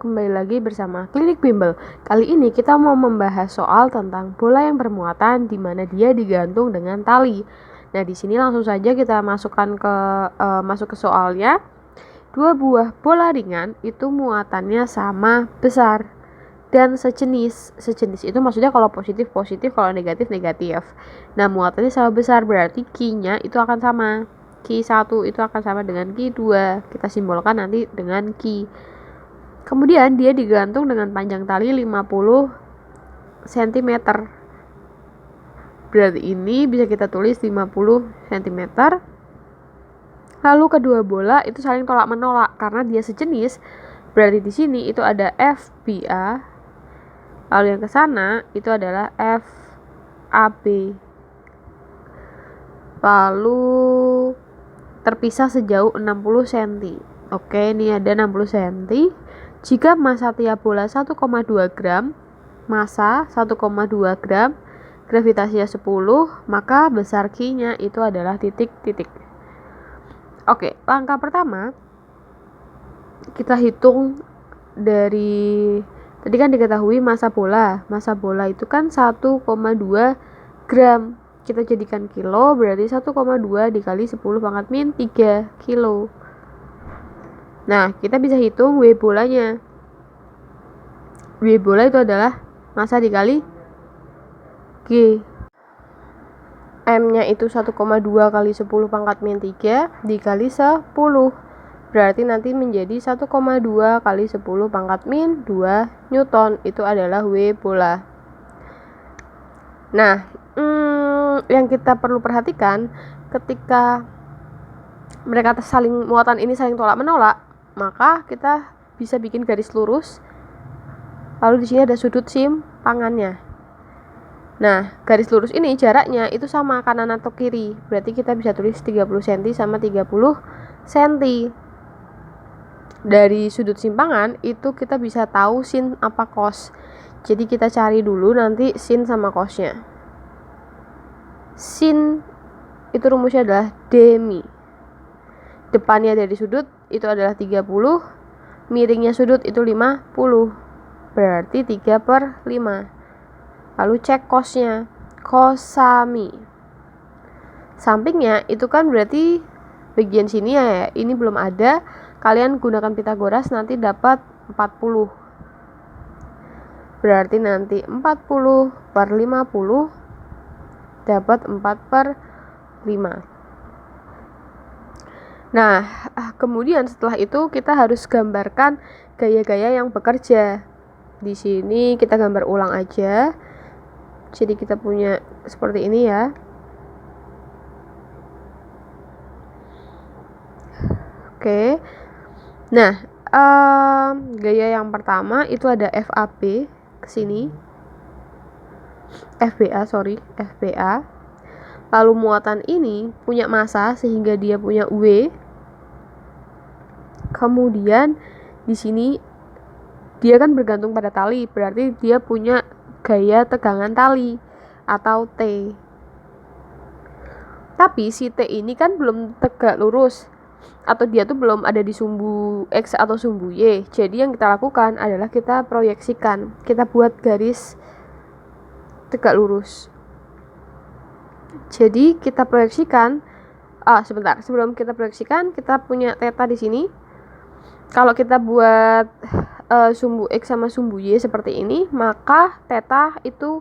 kembali lagi bersama Klinik Bimbel. Kali ini kita mau membahas soal tentang bola yang bermuatan di mana dia digantung dengan tali. Nah, di sini langsung saja kita masuk ke soalnya. Dua buah bola ringan itu muatannya sama besar dan sejenis. Sejenis itu maksudnya kalau positif, kalau negatif. Nah, muatannya sama besar berarti Q-nya itu akan sama. Q1 itu akan sama dengan Q2. Kita simbolkan nanti dengan Q. Kemudian dia digantung dengan panjang tali 50 cm. Berarti ini bisa kita tulis 50 cm. Lalu kedua bola itu saling tolak menolak karena dia sejenis. Berarti di sini itu ada FBA. Lalu yang ke sana itu adalah FAB. Lalu terpisah sejauh 60 cm. Oke, ini ada 60 cm. Jika massa tiap bola 1,2 gram, massa 1,2 gram, gravitasinya 10, maka besar Q-nya itu adalah titik-titik. Oke, langkah pertama kita hitung dari tadi kan diketahui massa bola. Massa bola itu kan 1,2 gram. Kita jadikan kilo, berarti 1,2 dikali 10 pangkat min 3 kilo. Nah, kita bisa hitung W bolanya. W bola itu adalah massa dikali G. M-nya itu 1,2 kali 10 pangkat min 3 dikali 10. Berarti nanti menjadi 1,2 kali 10 pangkat min 2 Newton. Itu adalah W bola. Nah, yang kita perlu perhatikan ketika mereka muatan ini saling tolak menolak, maka kita bisa bikin garis lurus. Lalu di sini ada sudut simpangannya. Nah, garis lurus ini jaraknya itu sama kanan atau kiri. Berarti kita bisa tulis 30 cm sama 30 cm. Dari sudut simpangan itu kita bisa tahu sin apa cos. Jadi kita cari dulu nanti sin sama cosnya. Sin itu rumusnya adalah demi. Depannya dari sudut itu adalah 30, miringnya sudut itu 50. Berarti 3/5. Lalu cek cosnya, cosami. Sampingnya itu kan berarti bagian sini ya, ini belum ada. Kalian gunakan Pitagoras nanti dapat 40. Berarti nanti 40/50 dapat 4/5. Nah, kemudian setelah itu kita harus gambarkan gaya-gaya yang bekerja. Di sini kita gambar ulang aja. Jadi kita punya seperti ini ya. Oke. Nah, gaya yang pertama itu ada FAB ke sini. FBA. Lalu muatan ini punya massa sehingga dia punya W. Kemudian di sini dia kan bergantung pada tali, berarti dia punya gaya tegangan tali atau T. Tapi si T ini kan belum tegak lurus, atau dia tuh belum ada di sumbu X atau sumbu Y. Jadi yang kita lakukan adalah kita proyeksikan, kita buat garis tegak lurus. Jadi kita proyeksikan, sebelum kita proyeksikan kita punya theta di sini. Kalau kita buat sumbu X sama sumbu Y seperti ini, maka theta itu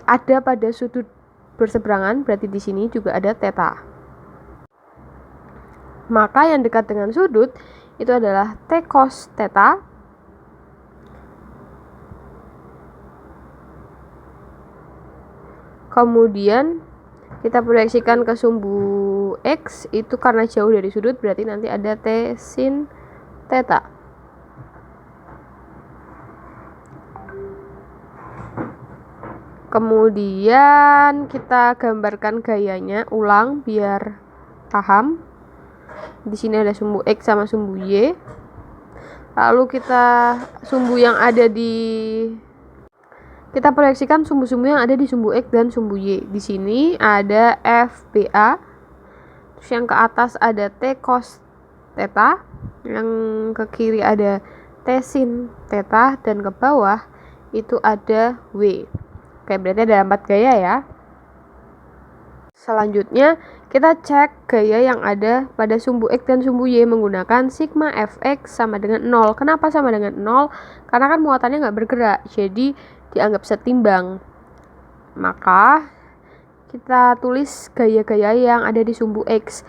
ada pada sudut berseberangan, berarti di sini juga ada theta. Maka yang dekat dengan sudut itu adalah T cos theta. Kemudian kita proyeksikan ke sumbu X itu karena jauh dari sudut, berarti nanti ada T sin theta. Kemudian kita gambarkan gayanya ulang biar paham. Di sini ada sumbu X sama sumbu Y. Lalu kita proyeksikan sumbu-sumbu yang ada di sumbu X dan sumbu Y. Di sini ada FBA. Terus yang ke atas ada T cos theta. Yang ke kiri ada T sin theta, dan ke bawah itu ada W. Oke, berarti ada 4 gaya ya. Selanjutnya kita cek gaya yang ada pada sumbu X dan sumbu Y menggunakan sigma Fx sama dengan 0. Kenapa sama dengan 0? Karena kan muatannya nggak bergerak, jadi dianggap setimbang. Maka kita tulis gaya-gaya yang ada di sumbu X.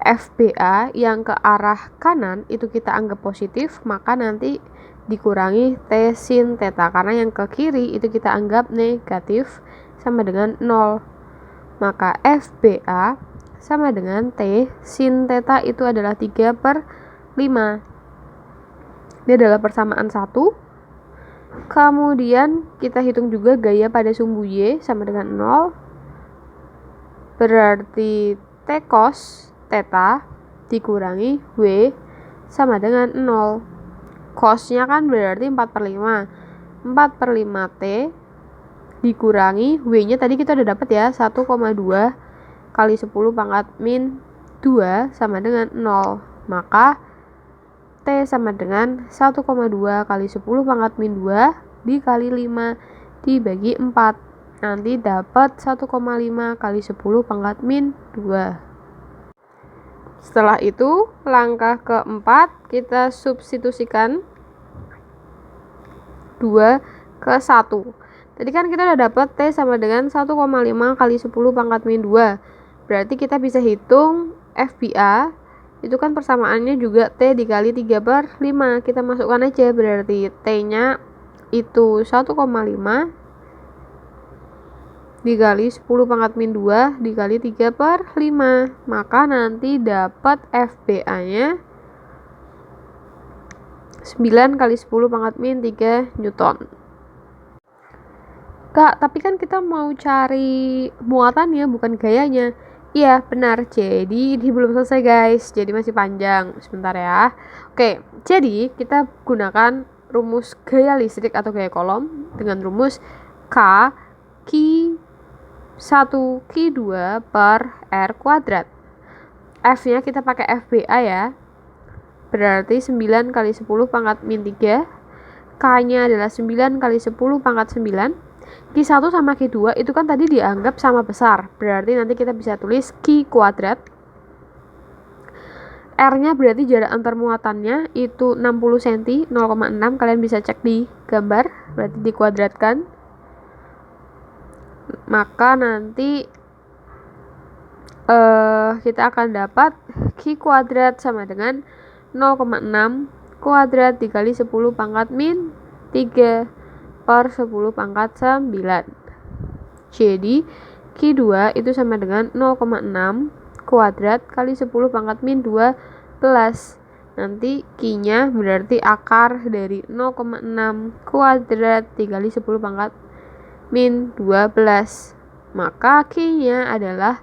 FBA yang ke arah kanan itu kita anggap positif, maka nanti dikurangi T sin theta, karena yang ke kiri itu kita anggap negatif sama dengan 0. Maka FBA sama dengan T sin theta itu adalah 3/5. Ini adalah persamaan 1. Kemudian kita hitung juga gaya pada sumbu Y sama dengan 0. Berarti T cos theta dikurangi W sama dengan 0. Cosnya kan berarti 4/5. 4/5 T dikurangi W-nya tadi kita udah dapat ya, 1,2 kali 10 pangkat min 2 sama dengan 0. Maka T sama dengan 1,2 kali 10 pangkat min 2 dikali 5 dibagi 4. Nanti dapat 1,5 kali 10 pangkat min 2. Setelah itu, langkah keempat, kita substitusikan 2 ke 1. Tadi kan kita udah dapat T sama dengan 1,5 kali 10 pangkat min 2. Berarti kita bisa hitung FBA, itu kan persamaannya juga T dikali 3/5. Kita masukkan aja, berarti T-nya itu 1,5 dikali 10 pangkat min 2 dikali 3/5. Maka nanti dapat FBA-nya 9 kali 10 pangkat min 3 Newton. Kak, tapi kan kita mau cari muatannya bukan gayanya. Iya, benar. Jadi ini belum selesai guys. Jadi masih panjang. Sebentar ya. Oke, jadi kita gunakan rumus gaya listrik atau gaya kolom dengan rumus K Q1 Q2 per R kuadrat. F-nya kita pakai FBA ya. Berarti 9 kali 10 pangkat min 3. K-nya adalah 9 kali 10 pangkat 9. Q1 sama Q2 itu kan tadi dianggap sama besar. Berarti nanti kita bisa tulis Q kuadrat. R-nya berarti jarak antar muatannya itu 60 cm, 0,6. Kalian bisa cek di gambar. Berarti dikuadratkan. Maka nanti kita akan dapat Q kuadrat sama dengan 0,6 kuadrat dikali 10 pangkat min 3 per 10 pangkat 9. Jadi Q2 itu sama dengan 0,6 kuadrat kali 10 pangkat min 12. Nanti Q-nya berarti akar dari 0,6 kuadrat dikali 10 pangkat min 12. Maka Q-nya adalah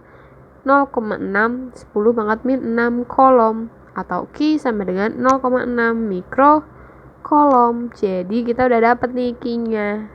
0,6 10 pangkat min 6 kolom, atau Q sama dengan 0,6 mikrokolom. Jadi kita udah dapat nih Q-nya.